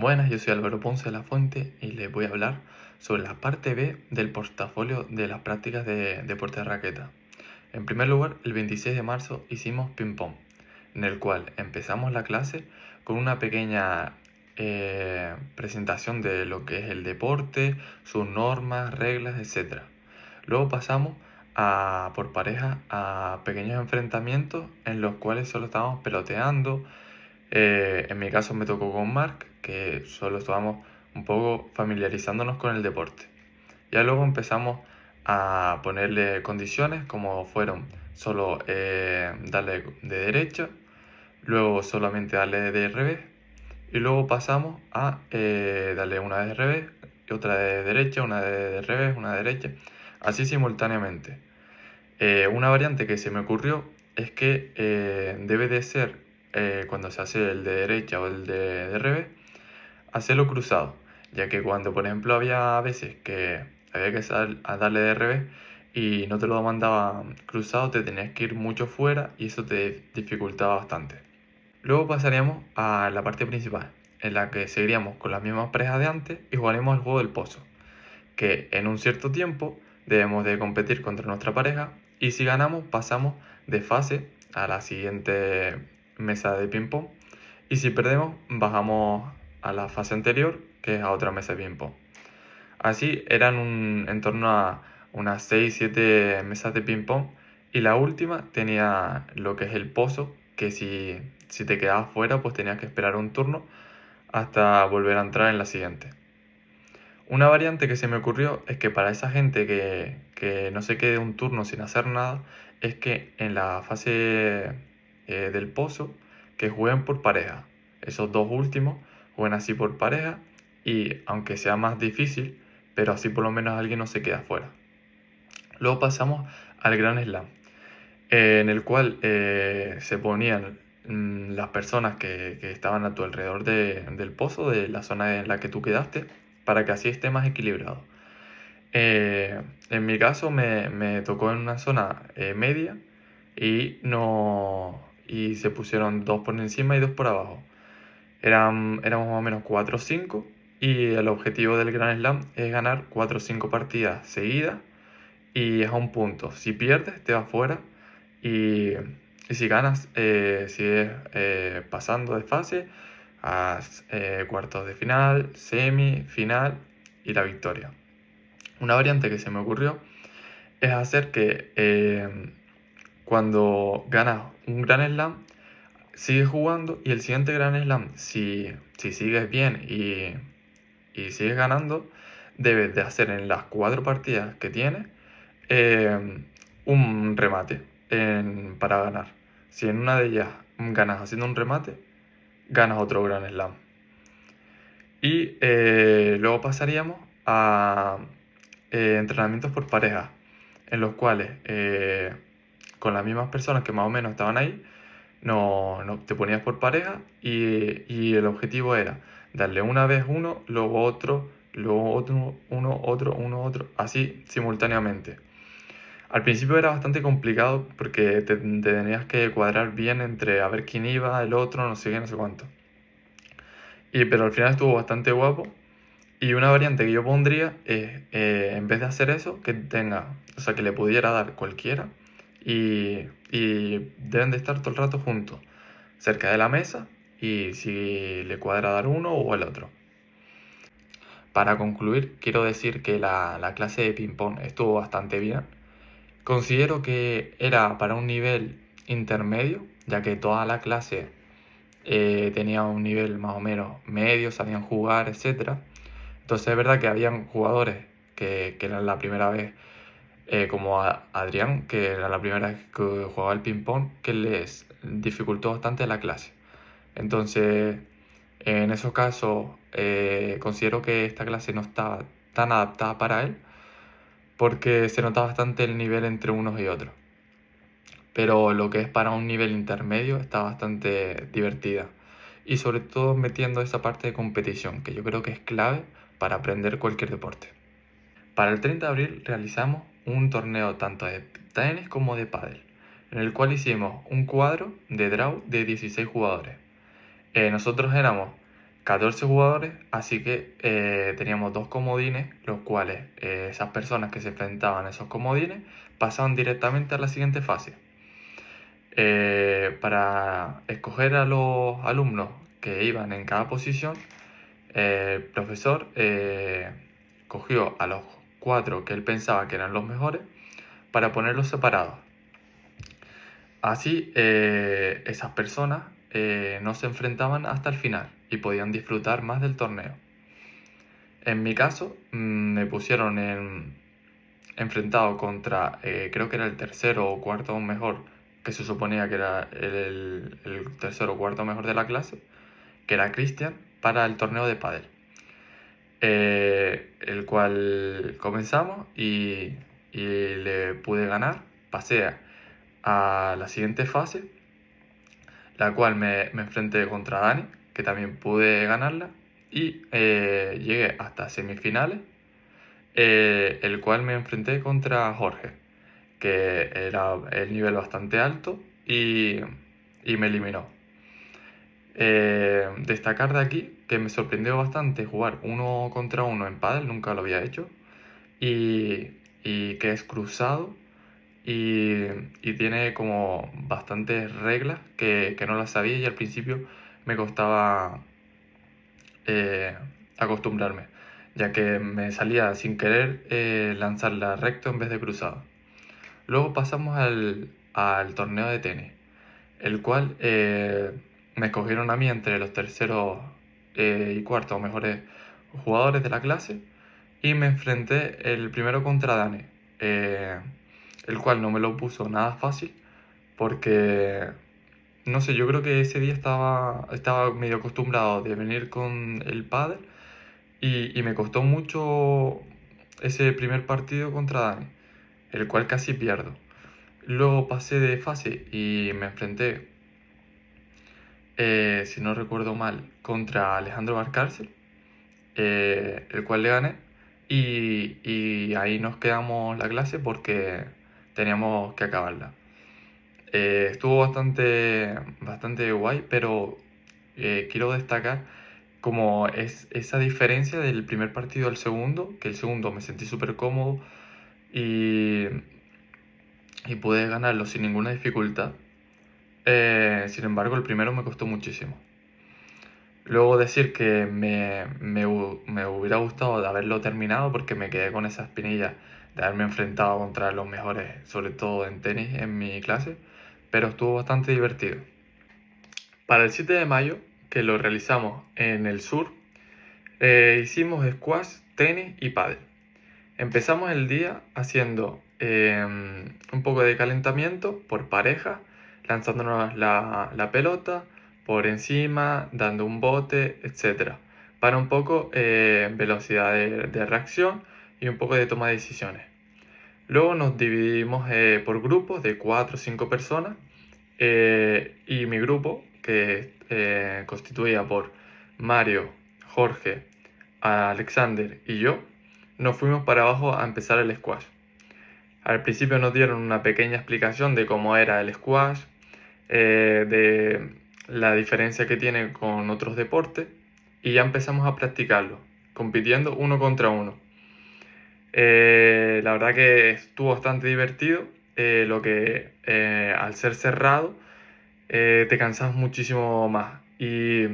Buenas, yo soy Álvaro Ponce de la Fuente y les voy a hablar sobre la parte B del portafolio de las prácticas de deporte de raqueta. En primer lugar, el 26 de marzo hicimos ping pong, en el cual empezamos la clase con una pequeña presentación de lo que es el deporte, sus normas, reglas, etc. Luego pasamos por pareja a pequeños enfrentamientos en los cuales solo estábamos peloteando. En mi caso me tocó con Marc, que solo estábamos un poco familiarizándonos con el deporte. Ya luego empezamos a ponerle condiciones como fueron solo darle de derecha, luego solamente darle de revés y luego pasamos a darle una de revés y otra de derecha, una de revés, una de derecha, así simultáneamente. Una variante que se me ocurrió es que debe de ser, cuando se hace el de derecha o el de revés, hacerlo cruzado, ya que cuando por ejemplo había veces que había que a darle de revés y no te lo mandaba cruzado, te tenías que ir mucho fuera y eso te dificultaba bastante. Luego pasaríamos a la parte principal, en la que seguiríamos con las mismas parejas de antes y jugaríamos el juego del pozo, que en un cierto tiempo debemos de competir contra nuestra pareja y si ganamos pasamos de fase a la siguiente mesa de ping pong y si perdemos bajamos a la fase anterior, que es a otra mesa de ping pong. Así eran en torno a unas 6-7 mesas de ping pong y la última tenía lo que es el pozo, que si te quedabas fuera pues tenías que esperar un turno hasta volver a entrar en la siguiente. Una variante que se me ocurrió es que para esa gente que no se quede un turno sin hacer nada, es que en la fase del pozo, que jueguen por pareja. Esos dos últimos jueguen así por pareja y aunque sea más difícil, pero así por lo menos alguien no se queda fuera. Luego pasamos al Gran Slam, en el cual se ponían las personas que estaban a tu alrededor del pozo, de la zona en la que tú quedaste, para que así esté más equilibrado. En mi caso me tocó en una zona media y, no, y se pusieron dos por encima y dos por abajo. Éramos más o menos 4 o 5 y el objetivo del Grand Slam es ganar 4 o 5 partidas seguidas y es a un punto. Si pierdes te vas fuera y, y si ganas sigues pasando de fase a cuartos de final, semi, final y la victoria. Una variante que se me ocurrió es hacer que cuando ganas un Grand Slam, sigues jugando y el siguiente Grand Slam, si sigues bien y sigues ganando, debes de hacer en las 4 partidas que tienes un remate para ganar. Si en una de ellas ganas haciendo un remate, ganas otro Grand Slam. Y luego pasaríamos a entrenamientos por pareja, en los cuales con las mismas personas que más o menos estaban ahí, no te ponías por pareja y el objetivo era darle una vez uno, luego otro, uno, otro, así simultáneamente. Al principio era bastante complicado porque te tenías que cuadrar bien entre a ver quién iba, el otro, no sé qué, no sé cuánto. Pero al final estuvo bastante guapo. Y una variante que yo pondría es, en vez de hacer eso, que tenga, o sea, que le pudiera dar cualquiera y deben de estar todo el rato juntos, cerca de la mesa y si le cuadra dar uno o el otro. Para concluir, quiero decir que la clase de ping-pong estuvo bastante bien. Considero que era para un nivel intermedio, ya que toda la clase tenía un nivel más o menos medio, sabían jugar, etcétera. Entonces es verdad que habían jugadores que eran la primera vez, como Adrián, que era la primera vez que jugaba el ping-pong, que les dificultó bastante la clase. Entonces, en esos casos, considero que esta clase no estaba tan adaptada para él, porque se nota bastante el nivel entre unos y otros. Pero lo que es para un nivel intermedio está bastante divertida. Y sobre todo metiendo esa parte de competición, que yo creo que es clave para aprender cualquier deporte. Para el 30 de abril realizamos un torneo tanto de tenis como de pádel, en el cual hicimos un cuadro de draw de 16 jugadores. Nosotros éramos 14 jugadores, así que teníamos 2 comodines, los cuales esas personas que se enfrentaban a esos comodines pasaban directamente a la siguiente fase. Para escoger a los alumnos que iban en cada posición, el profesor cogió a los 4 que él pensaba que eran los mejores para ponerlos separados. Así, esas personas no se enfrentaban hasta el final y podían disfrutar más del torneo. En mi caso, me pusieron enfrentado contra, creo que era el tercero o cuarto mejor, que se suponía que era el tercero o cuarto mejor de la clase, que era Cristian, para el torneo de pádel. El cual comenzamos y le pude ganar. Pasé a la siguiente fase, la cual me enfrenté contra Dani, que también pude ganarla, y llegué hasta semifinales, el cual me enfrenté contra Jorge, que era el nivel bastante alto y me eliminó. Destacar de aquí que me sorprendió bastante jugar 1 contra 1 en pádel, nunca lo había hecho, y que es cruzado y tiene como bastantes reglas que no las sabía y al principio me costaba acostumbrarme, ya que me salía sin querer lanzarla recto en vez de cruzado. Luego pasamos al torneo de tenis, el cual me escogieron a mí entre los terceros y cuartos mejores jugadores de la clase y me enfrenté el primero contra Dani, el cual no me lo puso nada fácil porque, no sé, yo creo que ese día estaba medio acostumbrado de venir con el pádel y me costó mucho ese primer partido contra Dani, el cual casi pierdo. Luego pasé de fase y me enfrenté, si no recuerdo mal, contra Alejandro Valcárcel, el cual le gané. Y ahí nos quedamos la clase porque teníamos que acabarla. Estuvo bastante guay, pero quiero destacar como es esa diferencia del primer partido al segundo, que el segundo me sentí súper cómodo y, pude ganarlo sin ninguna dificultad. Sin embargo, el primero me costó muchísimo. Luego decir que me hubiera gustado de haberlo terminado porque me quedé con esa espinilla de haberme enfrentado contra los mejores, sobre todo en tenis en mi clase, pero estuvo bastante divertido. Para el 7 de mayo, que lo realizamos en el sur, hicimos squash, tenis y pádel. Empezamos el día haciendo un poco de calentamiento por pareja, lanzándonos la pelota por encima, dando un bote, etc. Para un poco velocidad de reacción y un poco de toma de decisiones. Luego nos dividimos por grupos de 4 o 5 personas y mi grupo, que constituía por Mario, Jorge, Alexander y yo, nos fuimos para abajo a empezar el squash. Al principio nos dieron una pequeña explicación de cómo era el squash, de la diferencia que tiene con otros deportes y ya empezamos a practicarlo, compitiendo 1 contra 1. La verdad que estuvo bastante divertido, lo que al ser cerrado te cansas muchísimo más y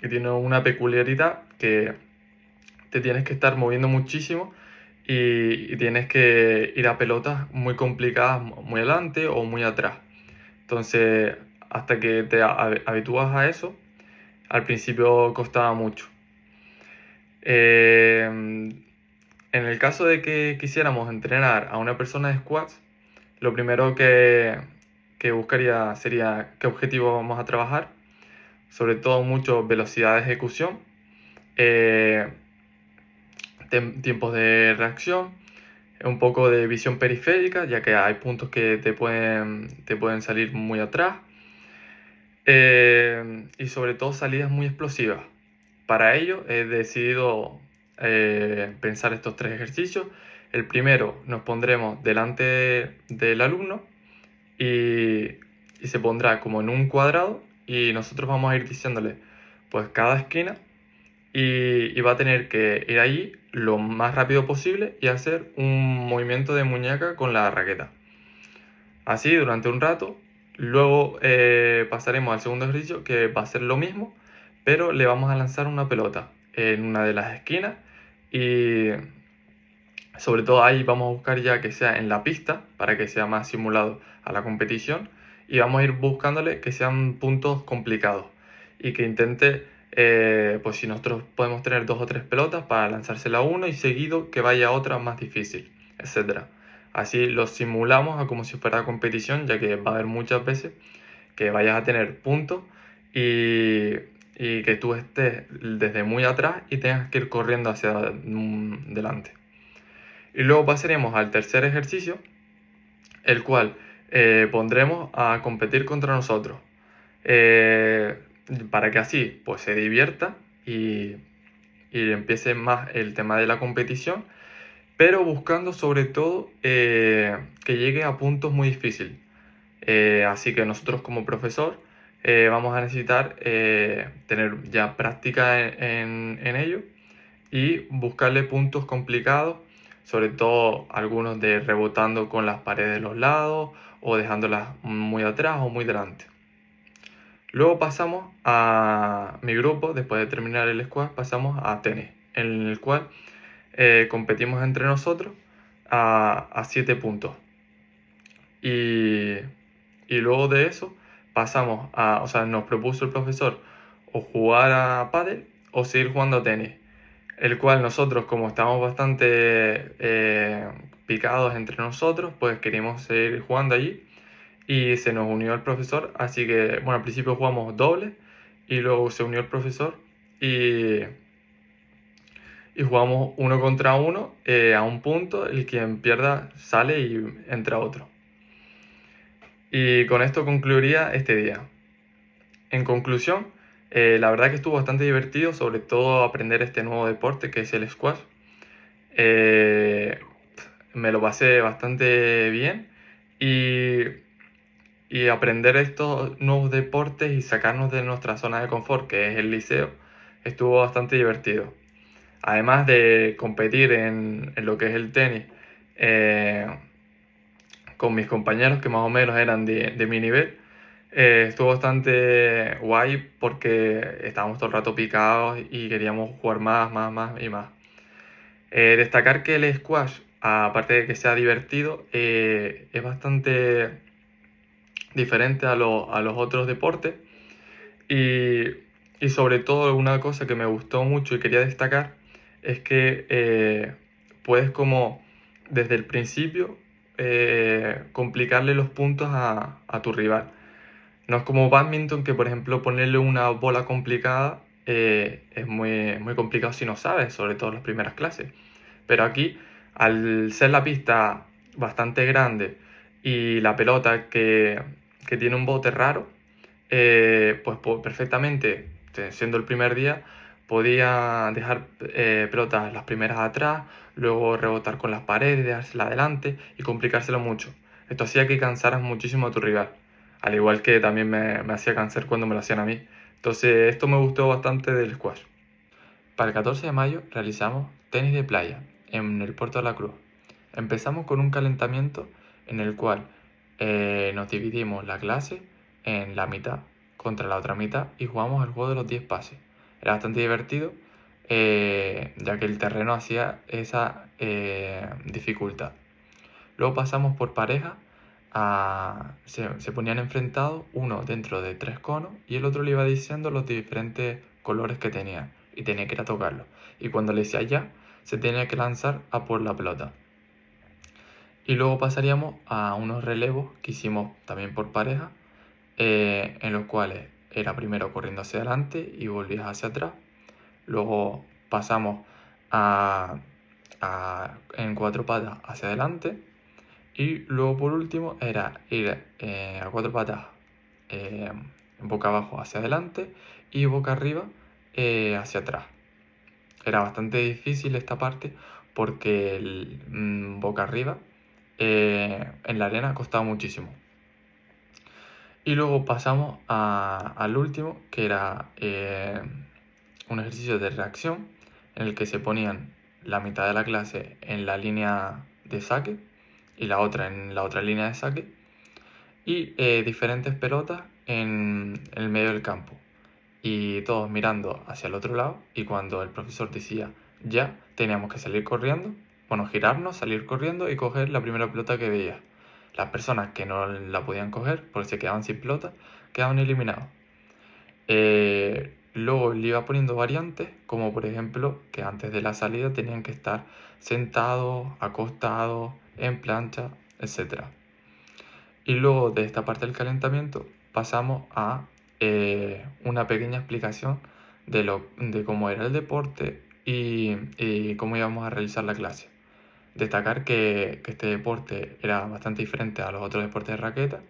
tiene una peculiaridad que te tienes que estar moviendo muchísimo y tienes que ir a pelotas muy complicadas, muy adelante o muy atrás. Entonces, hasta que te habitúas a eso, al principio costaba mucho. En el caso de que quisiéramos entrenar a una persona de squash, lo primero que buscaría sería qué objetivo vamos a trabajar, sobre todo mucho velocidad de ejecución, tiempos de reacción, un poco de visión periférica, ya que hay puntos que te pueden salir muy atrás, y sobre todo salidas muy explosivas. Para ello he decidido pensar estos 3 ejercicios. El primero nos pondremos delante del alumno y se pondrá como en un cuadrado y nosotros vamos a ir diciéndole pues cada esquina y va a tener que ir allí lo más rápido posible y hacer un movimiento de muñeca con la raqueta. Así durante un rato. Luego pasaremos al segundo ejercicio, que va a ser lo mismo, pero le vamos a lanzar una pelota en una de las esquinas y sobre todo ahí vamos a buscar ya que sea en la pista para que sea más simulado a la competición, y vamos a ir buscándole que sean puntos complicados y que intente, pues si nosotros podemos tener 2 o 3 pelotas para lanzársela a uno y seguido que vaya a otra más difícil, etcétera. Así lo simulamos a como si fuera competición, ya que va a haber muchas veces que vayas a tener puntos y, y que tú estés desde muy atrás y tengas que ir corriendo hacia delante. Y luego pasaremos al tercer ejercicio, el cual pondremos a competir contra nosotros, eh, para que así pues se divierta y empiece más el tema de la competición, pero buscando sobre todo que llegue a puntos muy difíciles. Así que nosotros como profesor vamos a necesitar tener ya práctica en ello y buscarle puntos complicados, sobre todo algunos de rebotando con las paredes de los lados o dejándolas muy atrás o muy delante. Luego pasamos a mi grupo, después de terminar el squash, pasamos a tenis, en el cual competimos entre nosotros a 7 puntos. Y, y luego de eso pasamos a, o sea, nos propuso el profesor o jugar a pádel o seguir jugando a tenis, el cual nosotros, como estamos bastante picados entre nosotros, pues queríamos seguir jugando allí y se nos unió el profesor, así que, bueno, al principio jugamos doble y luego se unió el profesor y, y jugamos uno contra uno a un punto, el quien pierda sale y entra otro. Y con esto concluiría este día. En conclusión, la verdad que estuvo bastante divertido, sobre todo aprender este nuevo deporte que es el squash. Eh, Me lo pasé bastante bien y, y aprender estos nuevos deportes y sacarnos de nuestra zona de confort, que es el liceo, estuvo bastante divertido. Además de competir en lo que es el tenis eh, con mis compañeros que más o menos eran de mi nivel, estuvo bastante guay porque estábamos todo el rato picados y queríamos jugar más, más, más y más. Destacar que el squash, aparte de que sea divertido, es bastante diferente a los otros deportes y, y sobre todo una cosa que me gustó mucho y quería destacar es que puedes como desde el principio complicarle los puntos a tu rival. No es como badminton, que por ejemplo ponerle una bola complicada es muy complicado si no sabes, sobre todo en las primeras clases. Pero aquí, al ser la pista bastante grande y la pelota que tiene un bote raro, pues perfectamente, siendo el primer día, podía dejar pelotas las primeras atrás, luego rebotar con las paredes, dejársela adelante y complicárselo mucho. Esto hacía que cansaras muchísimo a tu rival, al igual que también me hacía cansar cuando me lo hacían a mí. Entonces, esto me gustó bastante del squash. Para el 14 de mayo realizamos tenis de playa en el Puerto de la Cruz. Empezamos con un calentamiento en el cual nos dividimos la clase en la mitad contra la otra mitad y jugamos el juego de los 10 pases. Era bastante divertido, ya que el terreno hacía esa dificultad. Luego pasamos por pareja, se ponían enfrentados uno dentro de 3 conos y el otro le iba diciendo los diferentes colores que tenía y tenía que ir a tocarlo. Y cuando le decía ya, se tenía que lanzar a por la pelota. Y luego pasaríamos a unos relevos que hicimos también por pareja, en los cuales era primero corriendo hacia adelante y volvías hacia atrás. Luego pasamos en 4 patas hacia adelante. Y luego por último era ir a 4 patas eh, boca abajo hacia adelante y boca arriba hacia atrás. Era bastante difícil esta parte porque boca arriba en la arena costaba muchísimo. Y luego pasamos al último, que era un ejercicio de reacción en el que se ponían la mitad de la clase en la línea de saque y la otra en la otra línea de saque y diferentes pelotas en el medio del campo y todos mirando hacia el otro lado y cuando el profesor decía ya, teníamos que salir corriendo, bueno, girarnos, salir corriendo y coger la primera pelota que veía. Las personas que no la podían coger porque se quedaban sin pelota quedaban eliminados. Luego le iba poniendo variantes, como por ejemplo que antes de la salida tenían que estar sentados, acostados, en plancha, etc. Y luego de esta parte del calentamiento pasamos a una pequeña explicación de cómo era el deporte y cómo íbamos a realizar la clase. Destacar que este deporte era bastante diferente a los otros deportes de raqueta,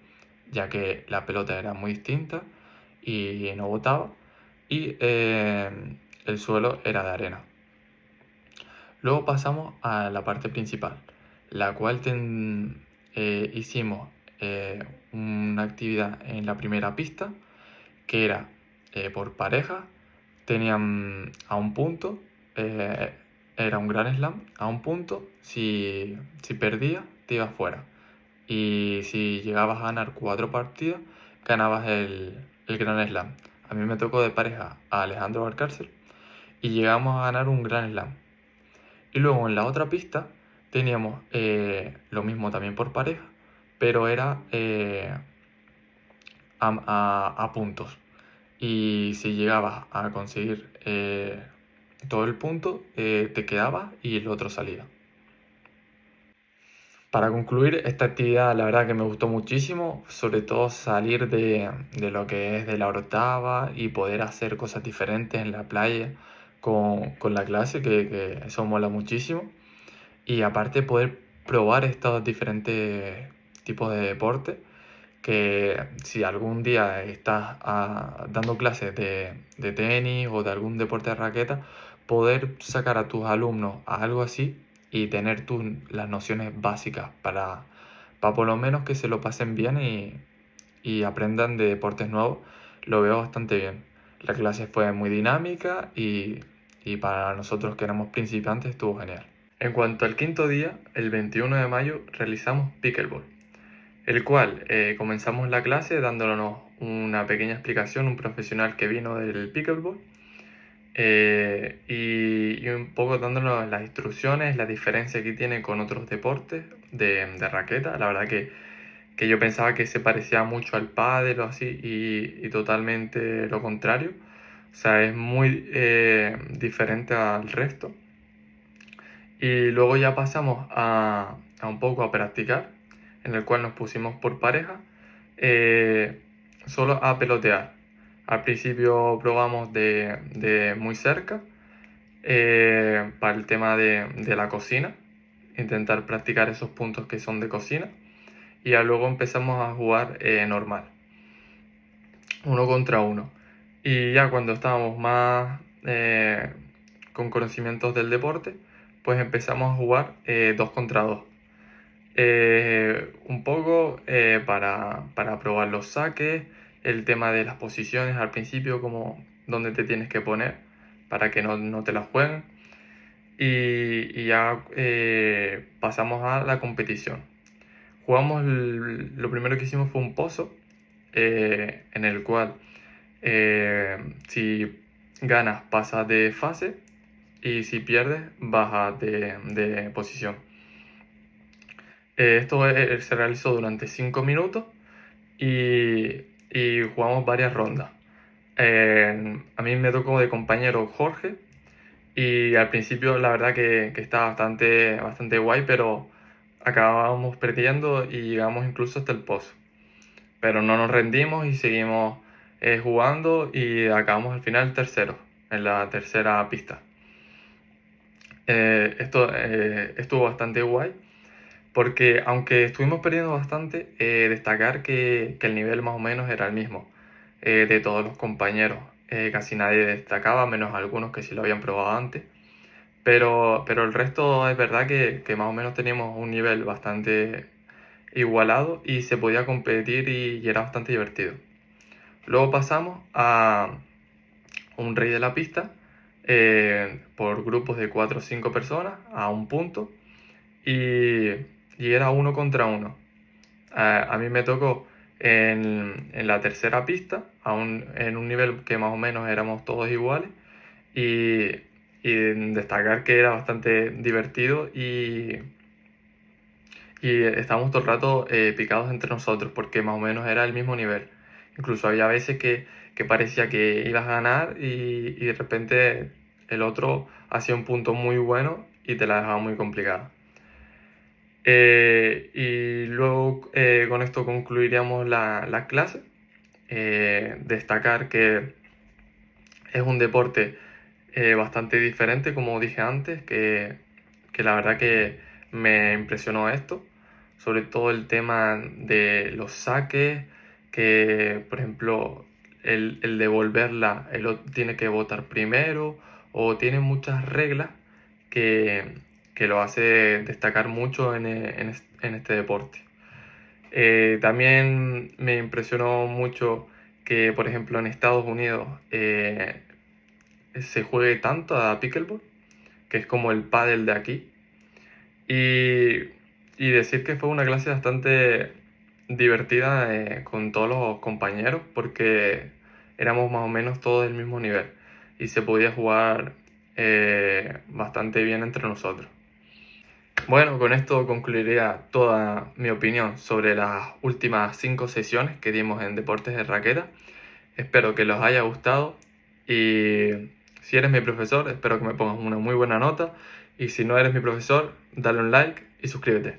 ya que la pelota era muy distinta y no botaba, y el suelo era de arena. Luego pasamos a la parte principal, la cual hicimos una actividad en la primera pista, que era por pareja, tenían a un punto, eh, era un gran slam, a un punto, si perdías te ibas fuera. Y si llegabas a ganar 4 partidas, ganabas el gran slam. A mí me tocó de pareja a Alejandro Valcárcel y llegamos a ganar un gran slam. Y luego en la otra pista teníamos lo mismo también por pareja, pero era a puntos. Y si llegabas a conseguir todo el punto, te quedabas y el otro salía. Para concluir, esta actividad la verdad que me gustó muchísimo, sobre todo salir de lo que es de la hortava y poder hacer cosas diferentes en la playa con la clase, que eso mola muchísimo. Y aparte poder probar estos diferentes tipos de deporte, que si algún día estás dando clases de tenis o de algún deporte de raqueta, poder sacar a tus alumnos a algo así y tener las nociones básicas para por lo menos que se lo pasen bien y aprendan de deportes nuevos, lo veo bastante bien. La clase fue muy dinámica y para nosotros que éramos principiantes estuvo genial. En cuanto al quinto día, el 21 de mayo, realizamos pickleball, el cual comenzamos la clase dándonos una pequeña explicación, un profesional que vino del pickleball, y un poco dándonos las instrucciones, la diferencia que tiene con otros deportes de raqueta. La verdad que yo pensaba que se parecía mucho al pádel o así y totalmente lo contrario. O sea, es muy diferente al resto. Y luego ya pasamos a un poco a practicar, en el cual nos pusimos por pareja, solo a pelotear. Al principio probamos de muy cerca, para el tema de la cocina, intentar practicar esos puntos que son de cocina. Y ya luego empezamos a jugar normal, uno contra uno. Y ya cuando estábamos más con conocimientos del deporte, pues empezamos a jugar 2 contra 2. Un poco para probar los saques, el tema de las posiciones al principio, como dónde te tienes que poner para que no te la jueguen. Y ya pasamos a la competición. Lo primero que hicimos fue un pozo, en el cual si ganas pasas de fase y si pierdes bajas de posición. Esto se realizó durante 5 minutos y jugamos varias rondas. A mí me tocó de compañero Jorge y al principio la verdad que estaba bastante guay, pero acabábamos perdiendo y llegamos incluso hasta el pozo. Pero no nos rendimos y seguimos jugando y acabamos al final tercero, en la tercera pista. Esto estuvo bastante guay porque aunque estuvimos perdiendo bastante, destacar que el nivel más o menos era el mismo de todos los compañeros. Casi nadie destacaba, menos algunos que sí lo habían probado antes. Pero el resto es verdad que más o menos teníamos un nivel bastante igualado y se podía competir y era bastante divertido. Luego pasamos a un rey de la pista, por grupos de 4 o 5 personas a un punto y, y era uno contra uno. A mí me tocó en la tercera pista, en un nivel que más o menos éramos todos iguales y, y destacar que era bastante divertido y estábamos todo el rato picados entre nosotros porque más o menos era el mismo nivel. Incluso había veces que parecía que ibas a ganar y de repente el otro hacía un punto muy bueno y te la dejaba muy complicada. Y luego con esto concluiríamos la clase. Destacar que es un deporte bastante diferente, como dije antes, que la verdad que me impresionó esto, sobre todo el tema de los saques, que por ejemplo el devolverla, el otro tiene que votar primero, o tiene muchas reglas que, que lo hace destacar mucho en este deporte. También me impresionó mucho que, por ejemplo, en Estados Unidos se juegue tanto a pickleball, que es como el pádel de aquí, y, y decir que fue una clase bastante divertida con todos los compañeros, porque éramos más o menos todos del mismo nivel y se podía jugar bastante bien entre nosotros. Bueno, con esto concluiría toda mi opinión sobre las últimas 5 sesiones que dimos en Deportes de Raqueta. Espero que los haya gustado y si eres mi profesor, espero que me pongas una muy buena nota y si no eres mi profesor, dale un like y suscríbete.